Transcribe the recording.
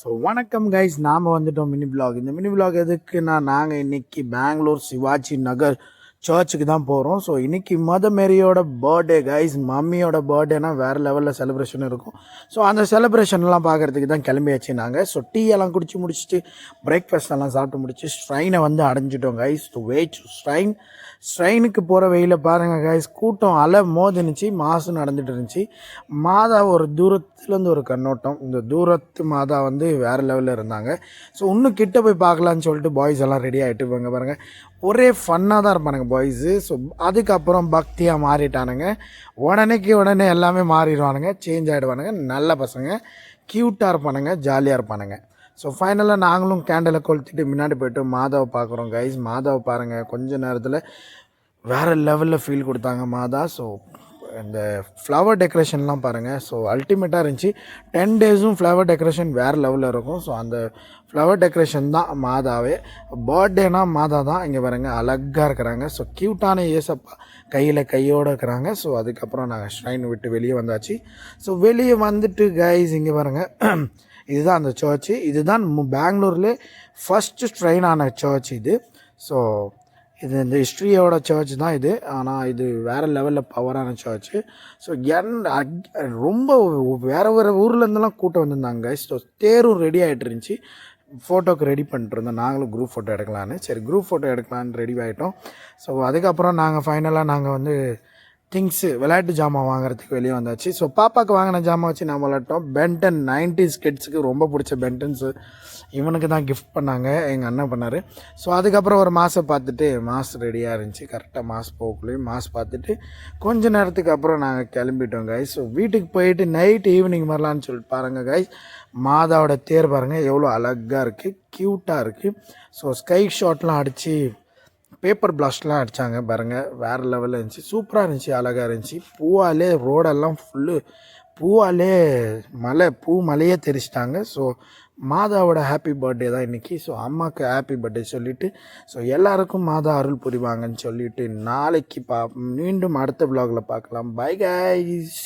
So வணக்கம் guys, நாம் வந்துட்டோம் மினி பிளாக். இந்த மினி பிளாக் எதுக்குன்னா, நாங்கள் இன்றைக்கி பெங்களூர் சிவாஜி நகர் சர்ச்சுக்கு தான் போகிறோம். ஸோ இன்றைக்கி மேரியோட பர்த்டே கைஸ். மம்மியோட பர்த்டேனா வேறு லெவலில் செலிப்ரேஷன் இருக்கும். ஸோ அந்த செலிப்ரேஷன்லாம் பார்க்குறதுக்கு தான் கிளம்பியாச்சு நாங்கள். ஸோ டீ எல்லாம் குடிச்சு முடிச்சுட்டு பிரேக்ஃபாஸ்ட் எல்லாம் சாப்பிட்டு முடிச்சு ஸ்ட்ரைனை வந்து அடைஞ்சிட்டோம் கைஸ். டு வெயிட் ஸ்ட்ரைனுக்கு போகிற வெயில பாருங்கள் கைஸ், கூட்டம் அலை மோதினுச்சு, மாசு நடந்துட்டு இருந்துச்சு. மாதா ஒரு தூரத்துலேருந்து ஒரு கண்ணோட்டம், இந்த தூரத்து மாதா வந்து வேறு லெவலில் இருந்தாங்க. ஸோ இன்னும் கிட்ட போய் பார்க்கலான்னு சொல்லிட்டு பாய்ஸ் எல்லாம் ரெடி ஆகிட்டு இவங்க பாருங்கள், ஒரே ஃபன்னாக தான் இருப்பானுங்க பாய்ஸு. ஸோ அதுக்கப்புறம் பக்தியாக மாறிட்டானுங்க. உடனே எல்லாமே மாறிடுவானுங்க, சேஞ்ச் ஆகிடுவானுங்க. நல்ல பசங்க, க்யூட்டாக இருப்பானுங்க, ஜாலியாக இருப்பானுங்க. ஸோ ஃபைனலாக நாங்களும் கேண்டலை கொளுத்திட்டு முன்னாடி போய்ட்டு மாதாவை பார்க்குறோம் கைஸ். மாதாவை பாருங்கள், கொஞ்ச நேரத்தில் வேறு லெவலில் ஃபீல் கொடுத்தாங்க மாதா. ஸோ இந்த ஃப்ளவர் டெக்கரேஷன்லாம் பாருங்கள், ஸோ அல்டிமேட்டாக இருந்துச்சு. 10 டேஸும் ஃப்ளவர் டெக்கரேஷன் வேறு லெவலில் இருக்கும். ஸோ அந்த ஃப்ளவர் டெக்கரேஷன் தான் மாதாவே. பர்த்டேனா மாதா தான். இங்கே பாருங்கள், அழகாக இருக்கிறாங்க. ஸோ க்யூட்டான ஏசப்பா கையோடு இருக்கிறாங்க. ஸோ அதுக்கப்புறம் நாங்கள் ஷ்ரைன் விட்டு வெளியே வந்தாச்சு. ஸோ வெளியே வந்துட்டு கைஸ் இங்கே பாருங்கள், இதுதான் அந்த சர்ச்சு. இதுதான் பெங்களூர்லேயே ஃபஸ்ட்டு ஸ்ட்ரெயின் ஆன சர்ச் இது. ஸோ இது இந்த ஹிஸ்ட்ரியோட சர்ச் தான் இது. ஆனால் இது வேறு லெவலில் பவரான சர்ச்சு. ஸோ ரொம்ப வேறு ஊர்லேருந்துலாம் கூட்டம் வந்திருந்தாங்க. ஸோ தேரும் ரெடி ஆகிட்டு இருந்துச்சு, ஃபோட்டோக்கு ரெடி பண்ணிட்டுருந்தோம். நாங்களும் குரூப் ஃபோட்டோ எடுக்கலான்னு, சரி குரூப் ஃபோட்டோ எடுக்கலான்னு ரெடி ஆகிட்டோம். ஸோ அதுக்கப்புறம் நாங்கள் வந்து திங்ஸு விளையாட்டு ஜாமான் வாங்குறதுக்கு வெளியே வந்தாச்சு. ஸோ பாப்பாவுக்கு வாங்கின ஜாமான் வச்சு நான் விளாட்டோம். பென்டன் 90s கிட்ஸுக்கு ரொம்ப பிடிச்ச பென்டன்ஸு இவனுக்கு தான் கிஃப்ட் பண்ணாங்க, எங்கள் அண்ணன் பண்ணார். ஸோ அதுக்கப்புறம் ஒரு மாதம் பார்த்துட்டு மாஸ் ரெடியாக இருந்துச்சு. கரெக்டாக மாஸ் போகக்குள்ளேயும் மாஸ் பார்த்துட்டு கொஞ்ச நேரத்துக்கு அப்புறம் நாங்கள் கிளம்பிட்டோம் கைஸ். ஸோ வீட்டுக்கு போயிட்டு நைட் ஈவினிங் வரலான்னு சொல்லிட்டு பாருங்கள் கைஸ், மாதாவோட தேர் பாருங்கள் எவ்வளோ அழகாக இருக்குது, க்யூட்டாக இருக்குது. ஸோ ஸ்கை ஷாட்லாம் அடித்து பேப்பர் பிளாஸ்ட்லாம் அடித்தாங்க பாருங்கள், வேறு லெவலில் இருந்துச்சு, சூப்பராக இருந்துச்சு, அழகாக இருந்துச்சு. பூவாலே ரோடெல்லாம் ஃபுல்லு பூவாலே மலையே தெரிச்சிட்டாங்க. ஸோ மாதாவோட ஹாப்பி பர்த்டே தான் இன்றைக்கி. ஸோ அம்மாவுக்கு ஹாப்பி பர்த்டே சொல்லிவிட்டு, ஸோ எல்லாருக்கும் மாதா அருள் புரிவாங்கன்னு சொல்லிவிட்டு நாளைக்கு மீண்டும் அடுத்த விலாகில் பார்க்கலாம். Bye guys.